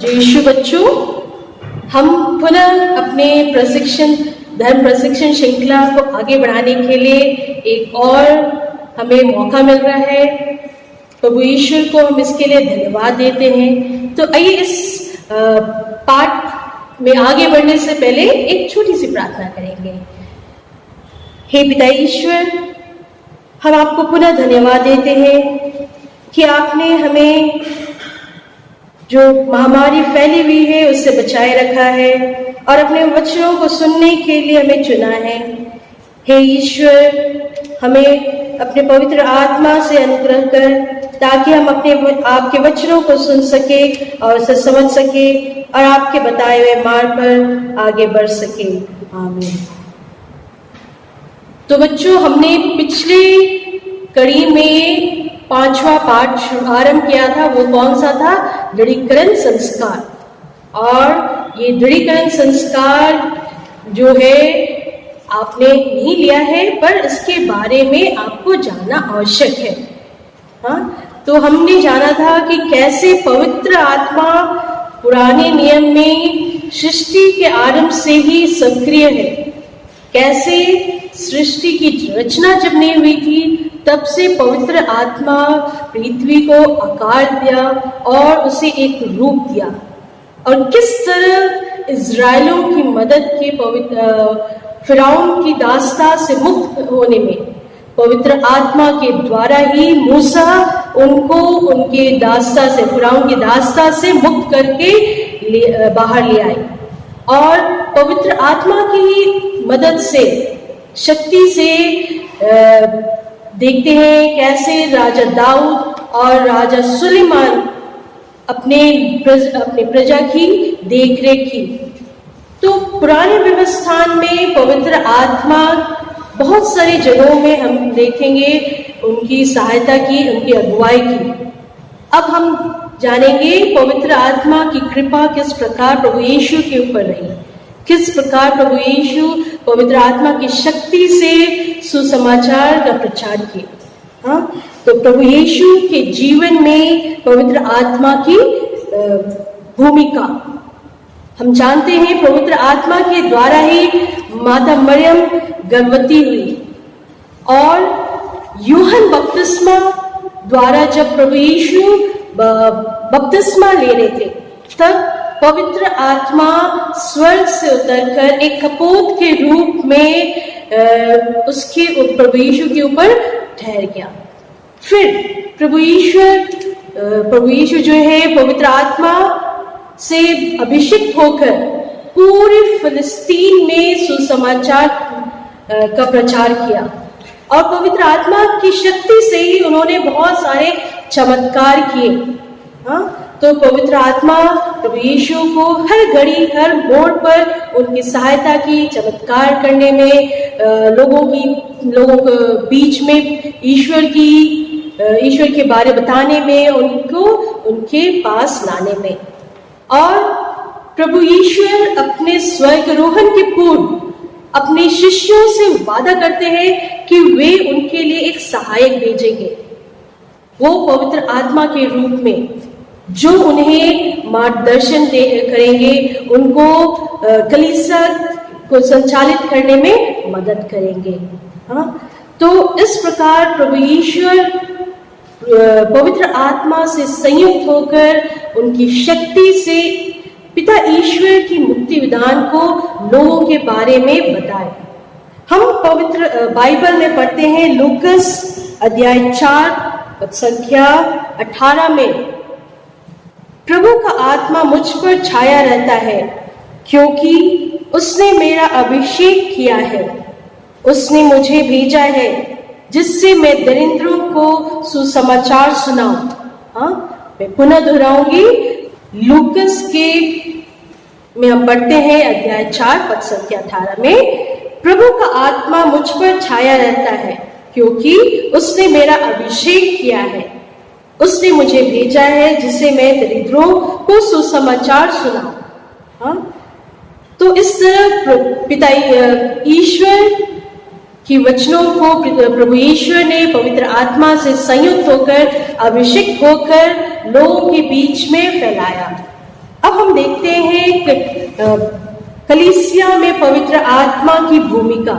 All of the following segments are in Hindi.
जय यीशु बच्चों, हम पुनः अपने धर्म प्रशिक्षण श्रृंखला को आगे बढ़ाने के लिए एक और हमें मौका मिल रहा है। प्रभु ईश्वर को हम इसके लिए धन्यवाद देते हैं। तो आइए इस पाठ में आगे बढ़ने से पहले एक छोटी सी प्रार्थना करेंगे। हे पिता ईश्वर, हम आपको पुनः धन्यवाद देते हैं कि आपने हमें जो महामारी फैली हुई है उससे बचाए रखा है और अपने वचनों को सुनने के लिए हमें चुना है। हे ईश्वर, हमें अपने पवित्र आत्मा से अनुग्रह कर ताकि हम आपके वचनों को सुन सके और उसे समझ सके और आपके बताए हुए मार्ग पर आगे बढ़ सके। आमीन। तो बच्चों, हमने पिछली कड़ी में 5वां पाठ आरंभ किया था। वो कौन सा था? दृढ़ीकरण संस्कार। और ये दृढ़ीकरण संस्कार जो है आपने नहीं लिया है, पर इसके बारे में आपको जानना आवश्यक है। हाँ, तो हमने जाना था कि कैसे पवित्र आत्मा पुराने नियम में सृष्टि के आरंभ से ही सक्रिय है। कैसे सृष्टि की रचना जब नहीं हुई थी तब से पवित्र आत्मा पृथ्वी को आकार दिया और उसे एक रूप दिया, और किस तरह इज़राइलों की मदद के फिरौन की दास्ता से मुक्त होने में पवित्र आत्मा के द्वारा ही मूसा उनको उनके दास्ता से, फिरौन की दास्ता से मुक्त करके बाहर ले आए। और पवित्र आत्मा की मदद से, शक्ति से देखते हैं कैसे राजा दाऊद और राजा सुलेमान अपने प्रजा की देखरेख की। तो पुराने व्यवस्थान में पवित्र आत्मा बहुत सारी जगहों में हम देखेंगे उनकी सहायता की, उनकी अगुवाई की। अब हम जानेंगे पवित्र आत्मा की कृपा किस प्रकार प्रभु यीशु के ऊपर रही, किस प्रकार प्रभु यीशु पवित्र आत्मा की शक्ति से सुसमाचार का प्रचार किया। हाँ, तो प्रभु यीशु के जीवन में पवित्र आत्मा की भूमिका हम जानते हैं। पवित्र आत्मा के द्वारा ही माता मरियम गर्भवती हुई, और यूहन्ना बपतिस्मा द्वारा जब प्रभु यीशु बपतिस्मा ले रहे थे तब पवित्र आत्मा स्वर्ग से उतरकर एक कपोत के रूप में उसके प्रभु यीशु के ऊपर ठहर गया। फिर प्रभु यीशु जो है पवित्र आत्मा से अभिषिक्त होकर पूरे फिलिस्तीन में सुसमाचार का प्रचार किया, और पवित्र आत्मा की शक्ति से ही उन्होंने बहुत सारे चमत्कार किए। हाँ, तो पवित्र आत्मा प्रभु यीशु को हर घड़ी, हर मोड़ पर उनकी सहायता की, चमत्कार करने में, लोगों के बीच में ईश्वर के बारे बताने में, उनको उनके पास लाने में। और प्रभु ईश्वर अपने स्वर्गारोहण के पूर्व अपने शिष्यों से वादा करते हैं कि वे उनके लिए एक सहायक भेजेंगे, वो पवित्र आत्मा के रूप में, जो उन्हें मार्गदर्शन करेंगे, उनको कलीसिया को संचालित करने में मदद करेंगे। हाँ, तो इस प्रकार प्रभु ईश्वर पवित्र आत्मा से संयुक्त होकर उनकी शक्ति से पिता ईश्वर की मुक्ति विधान को लोगों के बारे में बताए। हम पवित्र बाइबल में पढ़ते हैं लूकस अध्याय 4 पद संख्या 18 में, प्रभु का आत्मा मुझ पर छाया रहता है क्योंकि उसने मेरा अभिषेक किया है, उसने मुझे भेजा है जिससे मैं दरिद्रों को सुसमाचार सुनाऊं। हाँ, मैं पुनः दोहराऊंगी। लूकस के में हम पढ़ते हैं अध्याय 4 पद संख्या 18 में, प्रभु का आत्मा मुझ पर छाया रहता है क्योंकि उसने मेरा अभिषेक किया है, उसने मुझे भेजा है जिससे मैं दरिद्रों को सुसमाचार सुनाऊं। हाँ, तो इस तरह पिता ईश्वर कि वचनों को प्रभु ईश्वर ने पवित्र आत्मा से संयुक्त होकर, अभिषेक होकर लोगों के बीच में फैलाया। अब कलीसिया में पवित्र आत्मा की भूमिका,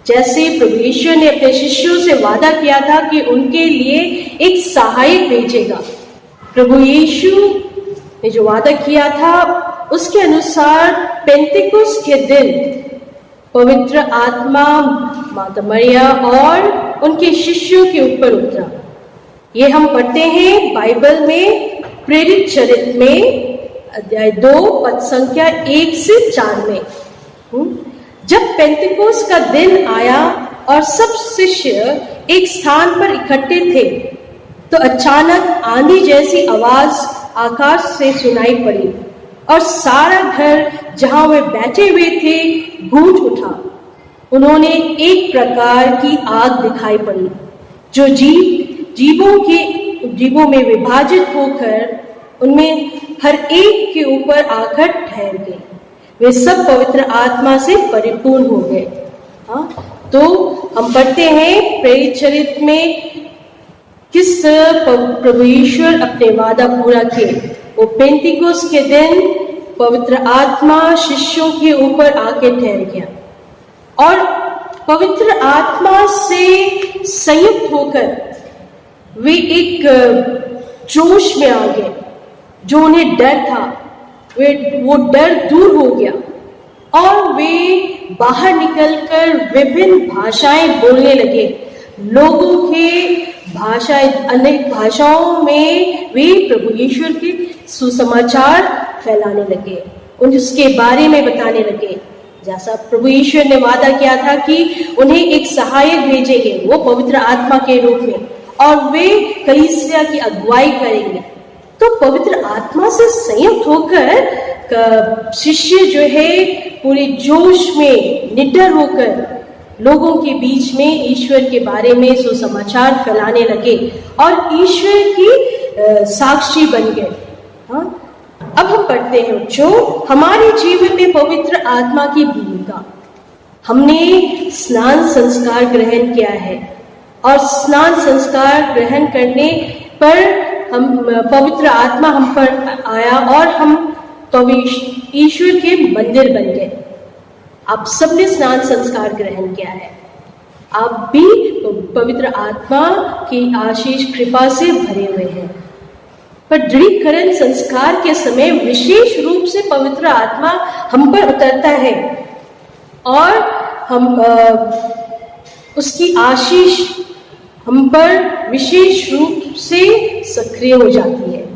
जैसे प्रभु यीशु ने अपने शिष्यों से वादा किया था कि उनके लिए एक सहायक भेजेगा। प्रभु यीशु ने जो वादा किया था उसके अनुसार पेंतिकुस्त के दिन पवित्र आत्मा माता मरिया और उनके शिष्यों के ऊपर उतरा। ये हम पढ़ते हैं बाइबल में प्रेरित चरित्र में अध्याय 2 पद संख्या 1 से 4 में। जब पेंतिकोस्त का दिन आया और सब शिष्य एक स्थान पर इकट्ठे थे, तो अचानक आंधी जैसी आवाज आकाश से सुनाई पड़ी और सारा घर जहां वे बैठे हुए थे गूंज उठा। उन्होंने एक प्रकार की आग दिखाई पड़ी जो जीवों में विभाजित होकर उनमें हर एक के ऊपर आकर ठहर गई। वे सब पवित्र आत्मा से परिपूर्ण हो गए। हाँ, तो हम पढ़ते हैं प्रेरित चरित्र में किस प्रभु ईश्वर अपने वादा पूरा किए। वो पेंतिकोस्त के दिन पवित्र आत्मा शिष्यों के ऊपर आके ठहर गया और पवित्र आत्मा से संयुक्त होकर वे एक जोश में आ गए। जो उन्हें डर था वो डर दूर हो गया और वे बाहर निकलकर विभिन्न भाषाएं बोलने लगे। लोगों के भाषाएं, अनेक भाषाओं में वे प्रभु ईश्वर के सुसमाचार फैलाने लगे, उसके बारे में बताने लगे। जैसा प्रभु ईश्वर ने वादा किया था कि उन्हें एक सहायक भेजेंगे, वो पवित्र आत्मा के रूप में, और वे कलीसिया की अगुवाई करेंगे। तो पवित्र आत्मा से संयुक्त होकर शिष्य जो है पूरे जोश में निडर होकर लोगों के बीच में ईश्वर के बारे में सुसमाचार फैलाने लगे और ईश्वर की साक्षी बन गए। हाँ, अब हम पढ़ते हैं जो हमारे जीवन में पवित्र आत्मा की भूमिका। हमने स्नान संस्कार ग्रहण किया है और स्नान संस्कार ग्रहण करने पर हम पवित्र आत्मा हम पर आया और हम ईश्वर के मंदिर बन गए। आप सबने स्नान संस्कार ग्रहण किया है, आप भी पवित्र आत्मा की आशीष कृपा से भरे हुए हैं। पर दृढ़ीकरण संस्कार के समय विशेष रूप से पवित्र आत्मा हम पर उतरता है और हम उसकी आशीष हम पर विशेष रूप से सक्रिय हो जाती है।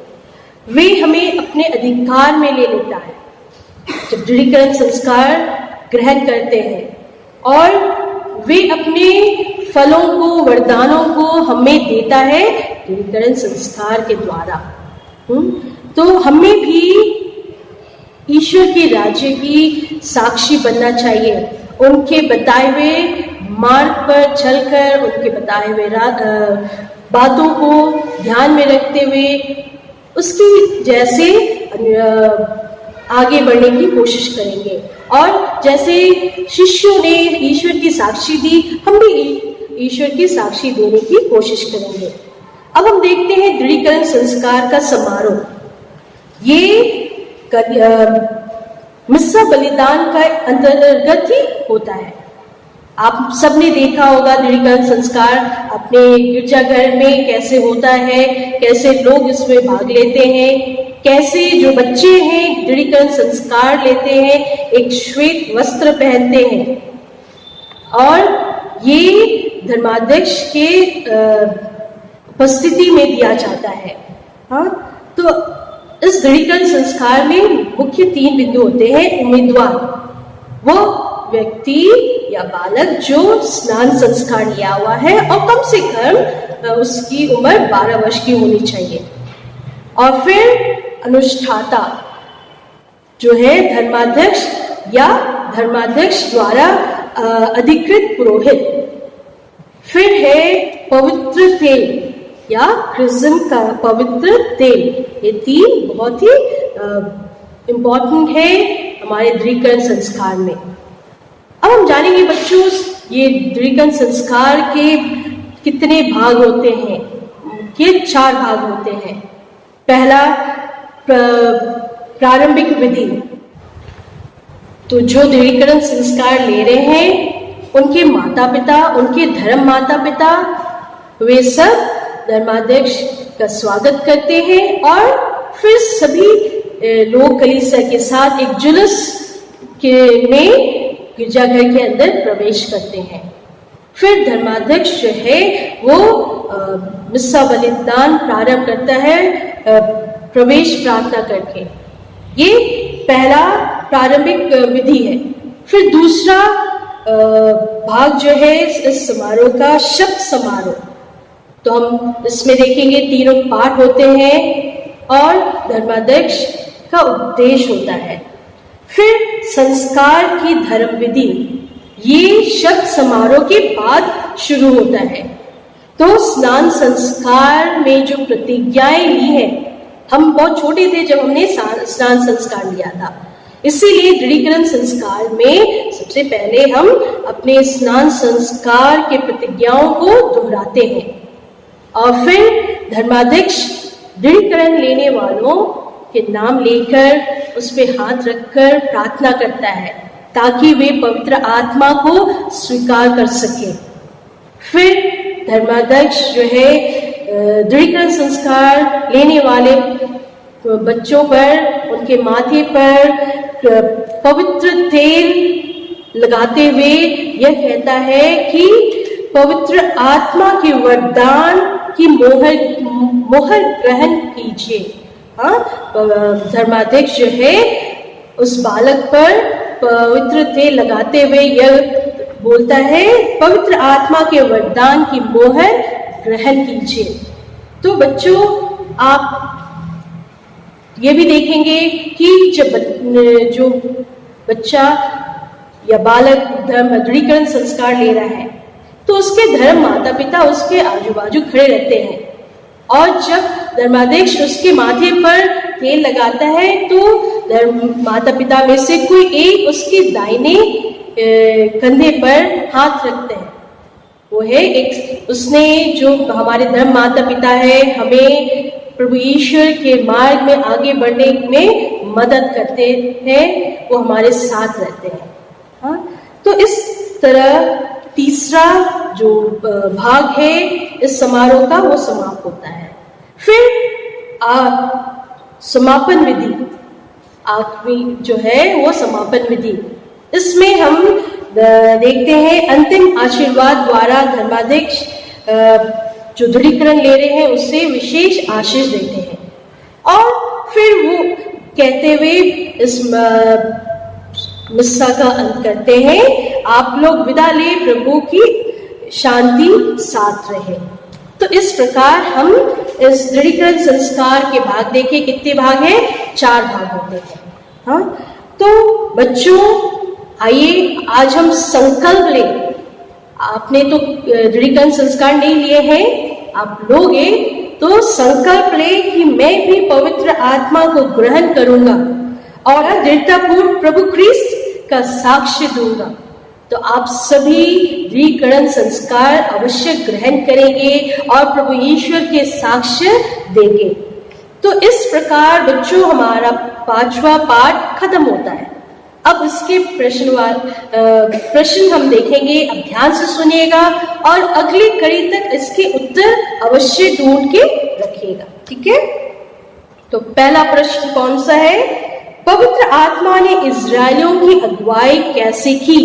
वे हमें अपने अधिकार में ले लेता है जब दृढ़ीकरण संस्कार ग्रहण करते हैं और वे अपने फलों को, वरदानों को हमें देता है दृढ़ीकरण संस्कार के द्वारा। तो हमें भी ईश्वर के राज्य की साक्षी बनना चाहिए। उनके बताए हुए मार्ग पर चलकर, उनके बताए हुए बातों को ध्यान में रखते हुए उसकी जैसे आगे बढ़ने की कोशिश करेंगे। और जैसे शिष्यों ने ईश्वर की साक्षी दी, हम भी ईश्वर की साक्षी देने की कोशिश करेंगे। अब हम देखते हैं दृढ़ीकरण संस्कार का समारोह। ये मिस्सा बलिदान का अंतर्गत ही होता है। आप सबने देखा होगा दृढ़ीकरण संस्कार अपने गिरजाघर में कैसे होता है, कैसे लोग इसमें भाग लेते हैं, कैसे जो बच्चे हैं दृढ़ीकरण संस्कार लेते हैं, एक श्वेत वस्त्र पहनते हैं और ये धर्माध्यक्ष के उपस्थिति में दिया जाता है। हाँ, तो इस दृढ़ीकरण संस्कार में मुख्य 3 बिंदु होते हैं। उम्मीदवार, वो व्यक्ति या बालक जो स्नान संस्कार लिया हुआ है और कम से कम उसकी उम्र 12 वर्ष की होनी चाहिए। और फिर अनुष्ठाता जो है धर्माध्यक्ष या धर्माध्यक्ष द्वारा अधिकृत पुरोहित। फिर है पवित्र तेल या क्रिस्म का पवित्र तेल। ये 3 बहुत ही इम्पोर्टेंट है हमारे दृढ़ीकरण संस्कार में। अब हम जानेंगे बच्चों ये दृढ़ीकरण संस्कार के कितने भाग होते हैं। ये 4 भाग होते हैं। पहला प्रारंभिक विधि, तो जो दृढ़ीकरण संस्कार ले रहे हैं उनके माता पिता, उनके धर्म माता पिता, वे सब धर्माध्यक्ष का स्वागत करते हैं और फिर सभी लोग कलीसिया के साथ एक जुलूस में गिरजाघर के अंदर प्रवेश करते हैं। फिर धर्माध्यक्ष जो है वो मिस्सा बलिदान प्रारंभ करता है प्रवेश प्रार्थना करके। ये पहला प्रारंभिक विधि है। फिर दूसरा भाग जो है इस समारोह का शब्द समारोह, तो हम इसमें देखेंगे तीनों पाठ होते हैं और धर्माध्यक्ष का उपदेश होता है। फिर संस्कार की धर्म विधि, ये शब्द समारोह के बाद शुरू होता है। तो स्नान संस्कार में जो प्रतिज्ञाएं ली है, हम बहुत छोटे थे जब हमने स्नान संस्कार लिया था, इसीलिए दृढ़ीकरण संस्कार में सबसे पहले हम अपने स्नान संस्कार के प्रतिज्ञाओं को दोहराते हैं और फिर धर्माध्यक्ष दृढ़ीकरण लेने वालों के नाम लेकर उस पे हाथ रखकर प्रार्थना करता है ताकि वे पवित्र आत्मा को स्वीकार कर सके। फिर धर्माध्यक्ष जो है दृढ़ीकरण संस्कार लेने वाले बच्चों पर, उनके माथे पर पवित्र तेल लगाते हुए यह कहता है कि पवित्र आत्मा के वरदान की मोहर ग्रहण कीजिए। धर्माध्यक्ष जो है उस बालक पर पवित्र तेल लगाते हुए यह बोलता है, पवित्र आत्मा के वरदान की मोहर ग्रहण कीजिए। तो बच्चों, आप ये भी देखेंगे कि जब जो बच्चा या बालक दृढ़ीकरण संस्कार ले रहा है तो उसके धर्म माता पिता उसके आजू बाजू खड़े रहते हैं और जब धर्माध्यक्ष उसके माथे पर तेल लगाता है तो धर्म माता पिता में से कोई एक उसके दाहिने कंधे पर हाथ रखते हैं। वो है एक, उसने जो हमारे धर्म माता पिता है हमें प्रभु ईश्वर के मार्ग में आगे बढ़ने में मदद करते हैं, वो हमारे साथ रहते हैं। हाँ, तो इस तरह तीसरा जो भाग है इस समारोह का वो समाप्त होता है। फिर समापन विधि, आखिरी जो है वो समापन विधि, इसमें हम देखते हैं अंतिम आशीर्वाद द्वारा धर्माध्यक्ष जो दृढ़ीकरण ले रहे हैं उससे विशेष आशीष देते हैं और फिर वो कहते हुए इस मिस्सा का अंत करते हैं, आप लोग विदा ले, प्रभु की शांति साथ रहे। तो इस प्रकार हम इस दृढ़ीकरण संस्कार के भाग देखे। कितने भाग हैं? 4 भाग होते हैं। हाँ, तो बच्चों आइए आज हम संकल्प लें। आपने तो दृढ़ीकरण संस्कार नहीं लिए हैं, आप लोगे तो संकल्प ले कि मैं भी पवित्र आत्मा को ग्रहण करूंगा और दृढ़तापूर्वक प्रभु ख्रीस्त का साक्ष्य दूंगा। तो आप सभी दृढ़ीकरण संस्कार अवश्य ग्रहण करेंगे और प्रभु ईश्वर के साक्ष्य देंगे। तो इस प्रकार बच्चों हमारा 5वां पाठ खत्म होता है। अब इसके प्रश्न हम देखेंगे, अब ध्यान से सुनिएगा और अगली कड़ी तक इसके उत्तर अवश्य ढूंढ के रखिएगा। ठीक है? तो पहला प्रश्न कौन सा है? पवित्र आत्मा ने इजरायलियों की अगुवाई कैसे की?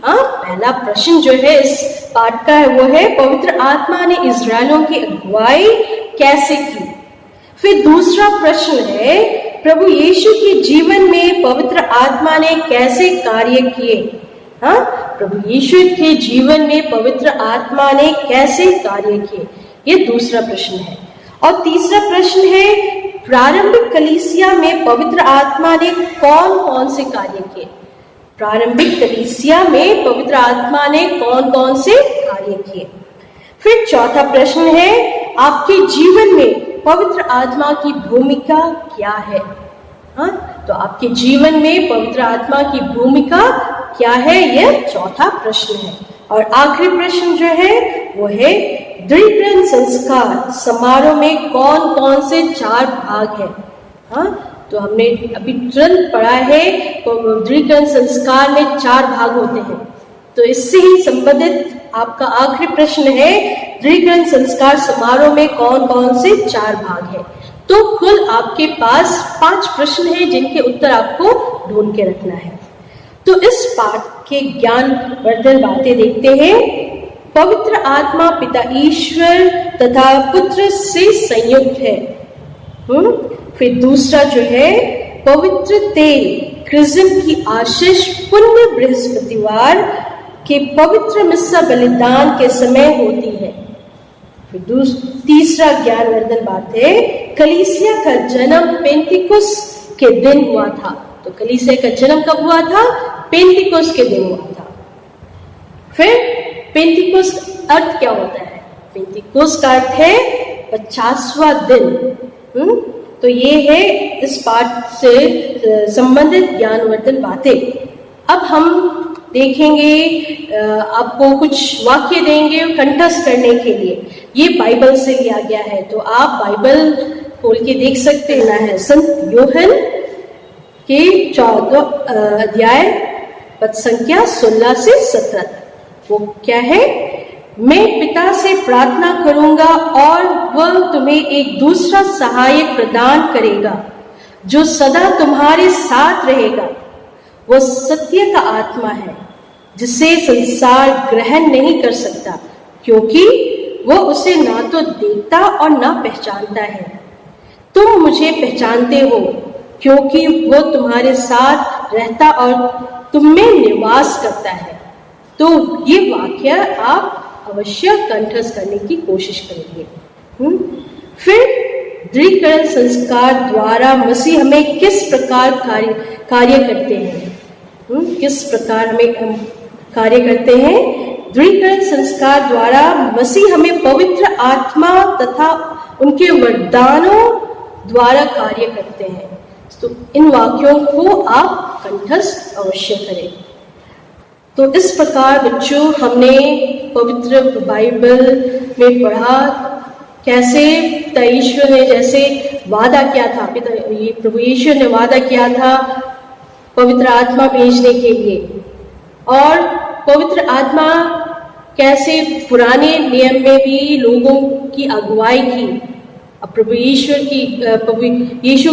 हाँ, पहला प्रश्न जो है इस पाठ का है वो है पवित्र आत्मा ने इजरायलियों की अगुवाई कैसे की। फिर दूसरा प्रश्न है प्रभु यीशु के जीवन में पवित्र आत्मा ने कैसे कार्य किए। हाँ, प्रभु यीशु के जीवन में पवित्र आत्मा ने कैसे कार्य किए, ये दूसरा प्रश्न है। और तीसरा प्रश्न है प्रारंभिक कलीसिया में पवित्र आत्मा ने कौन कौन से कार्य किए। प्रारंभिक कलीसिया में पवित्र आत्मा ने कौन कौन से कार्य किए। फिर चौथा प्रश्न है आपके जीवन में पवित्र आत्मा की भूमिका क्या है। हाँ, तो आपके जीवन में पवित्र आत्मा की भूमिका क्या है, यह चौथा प्रश्न है। और आखिरी प्रश्न जो है वो है दृढ़ीकरण संस्कार समारोह में कौन कौन से 4 भाग हैं। हाँ, तो हमने अभी तुरंत पढ़ा है दृढ़ीकरण संस्कार में 4 भाग होते हैं। तो इससे ही संबंधित आपका आखिरी प्रश्न है, दृढ़ीकरण संस्कार समारोह में कौन कौन से 4 भाग हैं। तो कुल आपके पास 5 प्रश्न हैं जिनके उत्तर आपको ढूंढ के रखना है। तो इस पाठ के ज्ञान वर्धन बातें देखते हैं। पवित्र आत्मा पिता ईश्वर तथा पुत्र से संयुक्त है। फिर दूसरा जो है, पवित्र तेल क्रिस्म की आशीष पुण्य बृहस्पतिवार के पवित्र मिस्सा बलिदान के समय होती है। फिर तीसरा ज्ञानवर्धन बात है, कलीसिया का जन्म पेंतिकुस के दिन हुआ था। तो कलीसिया का जन्म कब हुआ था? पेंतिकुस के दिन हुआ था। फिर पेंतिकुस अर्थ क्या होता है? पेंतिकुस का अर्थ है 50वां दिन। तो ये है इस पाठ से संबंधित ज्ञानवर्धन बातें। अब हम देखेंगे, आपको कुछ वाक्य देंगे कंठस्थ करने के लिए। ये बाइबल से लिया गया है, तो आप बाइबल खोल के देख सकते हैं। संत योहन के 14 अध्याय पद संख्या 16 से 17। वो क्या है? मैं पिता से प्रार्थना करूंगा और वह तुम्हें एक दूसरा सहायक प्रदान करेगा जो सदा तुम्हारे साथ रहेगा। वह सत्य का आत्मा है जिसे संसार ग्रहण नहीं कर सकता, क्योंकि वह उसे ना तो देखता और ना पहचानता है। तुम मुझे पहचानते हो क्योंकि वह तुम्हारे साथ रहता और तुम में निवास करता है। तो ये वाक्य आप अवश्य कंठस्थ करने की कोशिश करेंगे। फिर दृढ़ीकरण संस्कार द्वारा मसीह हमें किस प्रकार कार्य करते हैं? किस प्रकार हमें कार्य करते हैं? दृढ़ीकरण संस्कार द्वारा मसीह हमें पवित्र आत्मा तथा उनके वरदानों द्वारा कार्य करते हैं। तो इन वाक्यों को आप कंठस्थ अवश्य करें। तो इस प्रकार बच्चों, हमने पवित्र बाइबल में पढ़ा कैसे पिता ईश्वर ने जैसे वादा किया था, प्रभु ईश्वर ने वादा किया था पवित्र आत्मा भेजने के लिए, और पवित्र आत्मा कैसे पुराने नियम में भी लोगों की अगुवाई की, प्रभु यीशु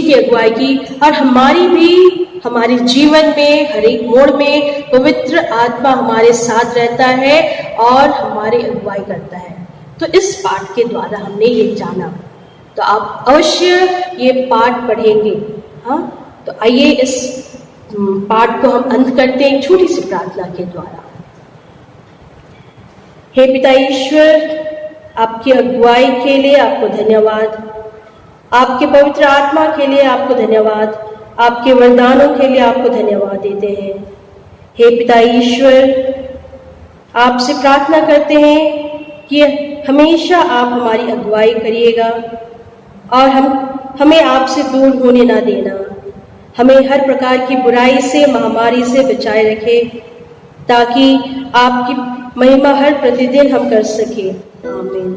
की अगुवाई की, और हमारी भी हमारे जीवन में हर एक मोड़ में पवित्र आत्मा हमारे साथ रहता है और हमारी अगुवाई करता है। तो इस पाठ के द्वारा हमने ये जाना। तो आप अवश्य ये पाठ पढ़ेंगे। हाँ, तो आइए इस पाठ को हम अंत करते हैं छोटी सी प्रार्थना के द्वारा। हे पिता ईश्वर, आपकी अगुवाई के लिए आपको धन्यवाद, आपके पवित्र आत्मा के लिए आपको धन्यवाद, आपके वरदानों के लिए आपको धन्यवाद देते हैं। हे पिता ईश्वर, आपसे प्रार्थना करते हैं कि हमेशा आप हमारी अगुवाई करिएगा और हमें आपसे दूर होने ना देना। हमें हर प्रकार की बुराई से, महामारी से बचाए रखे, ताकि आपकी महिमा हर प्रतिदिन हम कर सके। आमीन।